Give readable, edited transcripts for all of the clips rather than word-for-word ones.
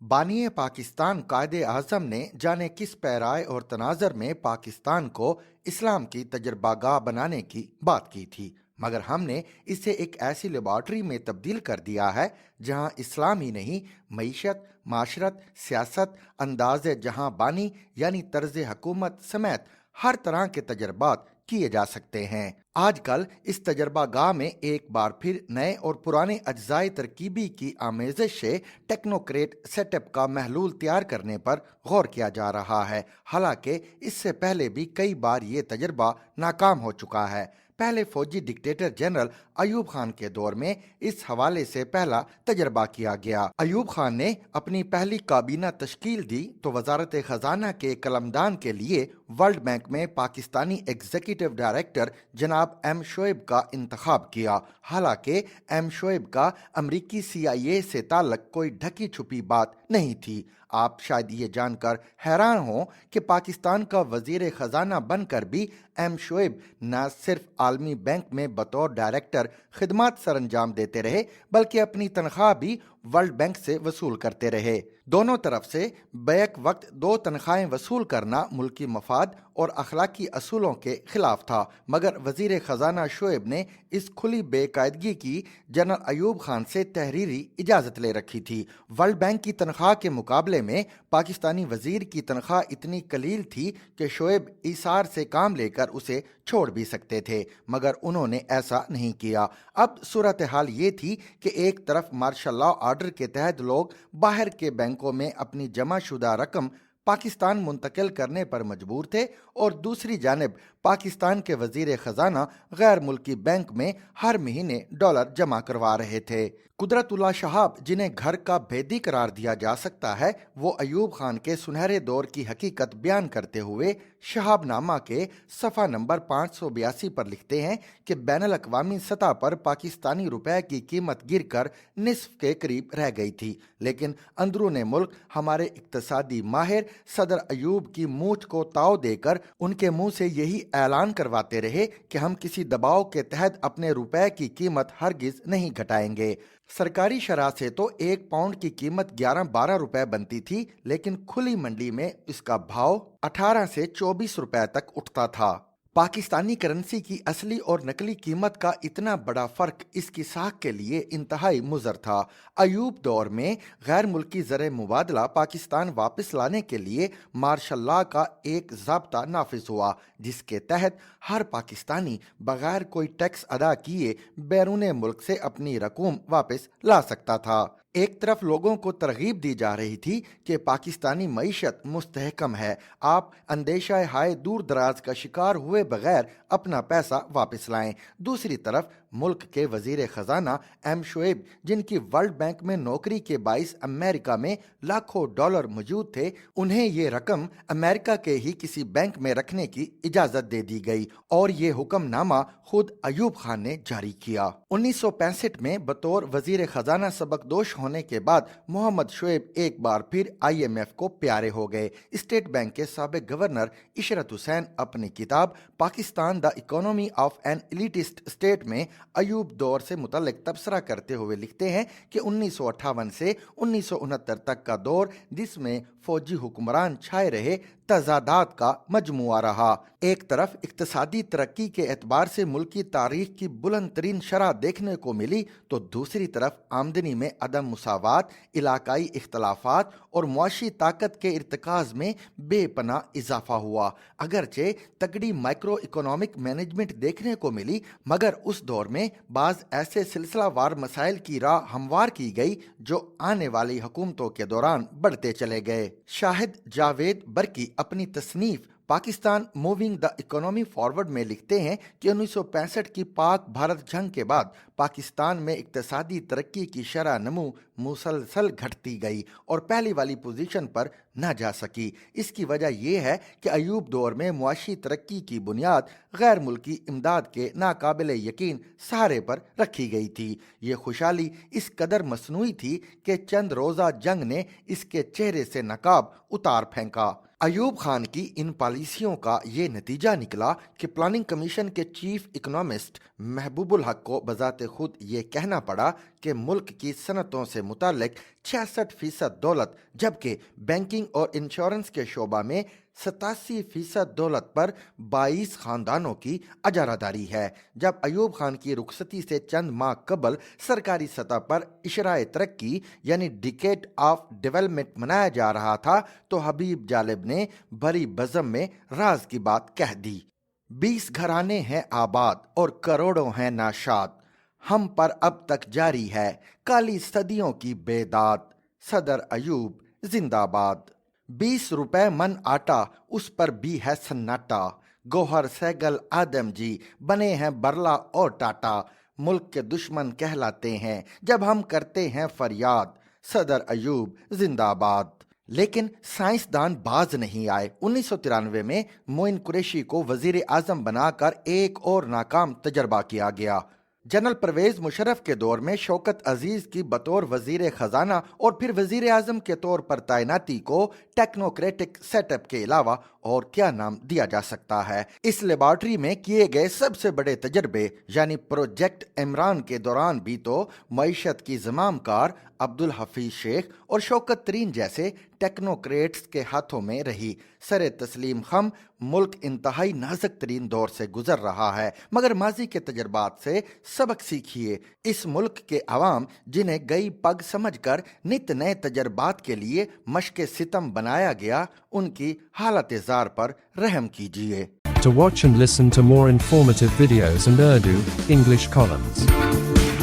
बानी पाकिस्तान कायदे आज़म ने जाने किस पैराए और तनाज़र में पाकिस्तान को इस्लाम की तजर्बागाह बनाने की बात की थी, मगर हमने इसे एक ऐसी लेबॉर्ट्री में तब्दील कर दिया है जहां इस्लाम ही नहीं, मईशत, माशरत, सियासत, अंदाज़ जहां बानी यानी तर्ज हुकूमत समेत हर तरह के तजर्बात किए जा सकते हैं। आजकल इस तजर्बागाह में एक बार फिर नए और पुराने अज्जाए तरकीबी की आमेज़श से टेक्नोक्रेट सेटअप का महलूल तैयार करने पर गौर किया जा रहा है। हालांकि इससे पहले भी कई बार ये तजर्बा नाकाम हो चुका है। पहले फौजी डिक्टेटर जनरल अयूब खान के दौर में इस हवाले से पहला तजर्बा किया गया। अयूब खान ने अपनी पहली काबीना तश्कील दी तो वजारत खजाना के कलमदान के लिए वर्ल्ड बैंक में पाकिस्तानी एग्जीक्यूटिव डायरेक्टर जनाब एम शोएब का इंतखाब किया। हालांकि एम शोएब का अमरीकी CIA से ताल्लुक कोई ढकी छुपी बात नहीं थी। आप शायद ये जानकर हैरान हो कि पाकिस्तान का वजीर खजाना बनकर भी एम शोएब न सिर्फ आलमी बैंक में बतौर डायरेक्टर खिदमत सर अंजाम देते रहे, बल्कि अपनी तनख्वाह भी वर्ल्ड बैंक से वसूल करते रहे। दोनों तरफ से बैक वक्त दो तनख्वाहें वसूल करना मुल्की मफाद और अखलाकी असूलों के खिलाफ था, मगर वजीर खजाना शोएब ने इस खुली बेकायदगी की जनरल अयूब खान से तहरीरी इजाज़त ले रखी थी। वर्ल्ड बैंक की तनख्वाह के मुकाबले में पाकिस्तानी वजीर की तनख्वाह इतनी कलील थी कि शोएब ईसार से काम लेकर उसे छोड़ भी सकते थे, मगर उन्होंने ऐसा नहीं किया। अब सूरत हाल ये थी कि एक तरफ मार्शल लॉ ऑर्डर के तहत लोग बाहर के बैंकों में अपनी जमा शुदा रकम पाकिस्तान मुंतकिल करने पर मजबूर थे और दूसरी जानिब पाकिस्तान के वजीर खजाना गैर मुल्की बैंक में हर महीने डॉलर जमा करवा रहे थे। कुदरतुल्लाह शहाब, जिन्हें घर का भेदी करार दिया जा सकता है, वो अयूब खान के सुनहरे दौर की हकीकत बयान करते हुए शहाबनामा के सफ़ा नंबर 582 पर लिखते हैं कि बैनुल अक़वामी सतह पर पाकिस्तानी रुपए की कीमत गिरकर निस्फ के करीब रह गई थी, लेकिन अंदरूने मुल्क हमारे इक्तसादी माहिर सदर अयूब की मूंछ को ताव देकर उनके मुंह से यही ऐलान करवाते रहे कि हम किसी दबाव के तहत अपने रुपए की कीमत हरगिज नहीं घटाएंगे। सरकारी शरह से तो एक पाउंड की कीमत 11-12 रुपए बनती थी, लेकिन खुली मंडी में इसका भाव 18 से 24 रुपए तक उठता था। पाकिस्तानी करेंसी की असली और नकली कीमत का इतना बड़ा फर्क इसकी साख के लिए इंतहाई मुज़र था। अयूब दौर में गैर मुल्की ज़र मुबादला पाकिस्तान वापस लाने के लिए मार्शल लॉ का एक ज़ाब्ता नाफिज हुआ, जिसके तहत हर पाकिस्तानी बगैर कोई टैक्स अदा किए बैरून मुल्क से अपनी रकूम वापस ला सकता था। एक तरफ लोगों को तरगीब दी जा रही थी कि पाकिस्तानी मईशत मुस्तहकम है, आप अंदेशा हाय दूर दराज का शिकार हुए बगैर अपना पैसा वापस लाएं। दूसरी तरफ मुल्क के वजीर खजाना एम शोएब, जिनकी वर्ल्ड बैंक में नौकरी के बाइस अमेरिका में लाखों डॉलर मौजूद थे, उन्हें ये रकम अमेरिका के ही किसी बैंक में रखने की इजाजत दे दी गई और ये हुक्मनामा खुद अयूब खान ने जारी किया। 1965 में बतौर वजीर खजाना सबकदोश होने के बाद मोहम्मद शोएब एक बार फिर IMF को प्यारे हो गए। स्टेट बैंक के साबिक गवर्नर इशरत हुसैन अपनी किताब Pakistan the economy of an elitist state में अयूब दौर से मुतल्लिक तबसरा करते हुए लिखते हैं कि 1958 से 1969 तक का दौर, जिसमें फौजी हुक्मरान छाए रहे, तजादात का मजमुआ रहा। एक तरफ इक्तसादी तरक्की के एतबार से मुल्की तारीख की बुलंद तरीन शरह देखने को मिली, तो दूसरी तरफ आमदनी में अदम मुसावात, इलाकाई इख्तलाफात और मुआशी ताकत के इर्तिकाज में बेपना इजाफा हुआ। अगरचे तगड़ी माइक्रो इकोनॉमिक मैनेजमेंट देखने को मिली, मगर उस दौर में बाज ऐसे सिलसिलावार मसाइल की राह हमवार की गई जो आने वाली हुकूमतों के दौरान बढ़ते चले गए। शाहिद जावेद बरकी अपनी तसनीफ Pakistan moving the economy forward में लिखते हैं कि 1965 की पाक भारत जंग के बाद पाकिस्तान में इक्तसादी तरक्की की शरह नमू मुसलसल घटती गई और पहली वाली पोजीशन पर न जा सकी। इसकी वजह यह है कि अयूब दौर में मुआशी तरक्की की बुनियाद गैर मुल्की इमदाद के नाकाबिल यकीन सहारे पर रखी गई थी। ये खुशहाली इस कदर मसनूई थी कि चंद रोज़ा जंग ने इसके चेहरे से नकाब उतार फेंका। अयूब खान की इन पॉलिसियों का ये नतीजा निकला कि प्लानिंग कमीशन के चीफ इकोनॉमिस्ट महबूबुल हक को बजाते खुद ये कहना पड़ा कि मुल्क की सनतों से मुतालिक 66% दौलत, जबकि बैंकिंग और इंश्योरेंस के शोबा में 87% दौलत पर 22 खानदानों की अजारादारी है। जब अयूब खान की रुखसती से चंद माह कबल सरकारी सतह पर इशराए तरक्की यानी डिकेड ऑफ डेवलपमेंट मनाया जा रहा था, तो हबीब जालिब ने भरी बज़म में राज की बात कह दी। 20 घराने हैं आबाद और करोड़ों हैं नाशाद, हम पर अब तक जारी है काली सदियों की बेदाद, सदर अयूब जिंदाबाद। 20 रुपए मन आटा, उस पर भी है सन्नाटा, गौहर सहगल आदम जी बने हैं बरला और टाटा, मुल्क के दुश्मन कहलाते हैं जब हम करते हैं फरियाद, सदर अयूब जिंदाबाद। लेकिन साइंसदान बाज नहीं आए। 1993 में मोइन कुरैशी को वजीर आजम बनाकर एक और नाकाम तजर्बा किया गया। जनरल परवेज मुशर्रफ के दौर में शौकत अजीज की बतौर वजीर खजाना और फिर वजीर आजम के तौर पर तैनाती को टेक्नोक्रेटिक सेटअप के अलावा और क्या नाम दिया जा सकता है। इस लेबॉर्ट्री में किए गए सबसे बड़े तजर्बे यानी प्रोजेक्ट इमरान के दौरान भी तो मईशत की ज़मामकार अब्दुल हफीज शेख और शौकत तरीन जैसे टेक्नोक्रेट्स के हाथों में रही। सरे तस्लीम खम मुल्क इंतहाई नाजुक तरीन दौर से गुजर रहा है, मगर माजी के तजर्बात से सबक सीखिए। इस मुल्क के अवाम जिन्हें गई पग समझकर नित नए तजर्बात के लिए मशक़ सितम बनाया गया, उनकी हालत ज़ार पर रहम कीजिए। To watch and listen to more informative videos and Urdu, English columns,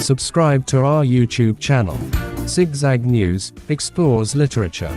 subscribe to our YouTube channel. Zigzag News explores literature.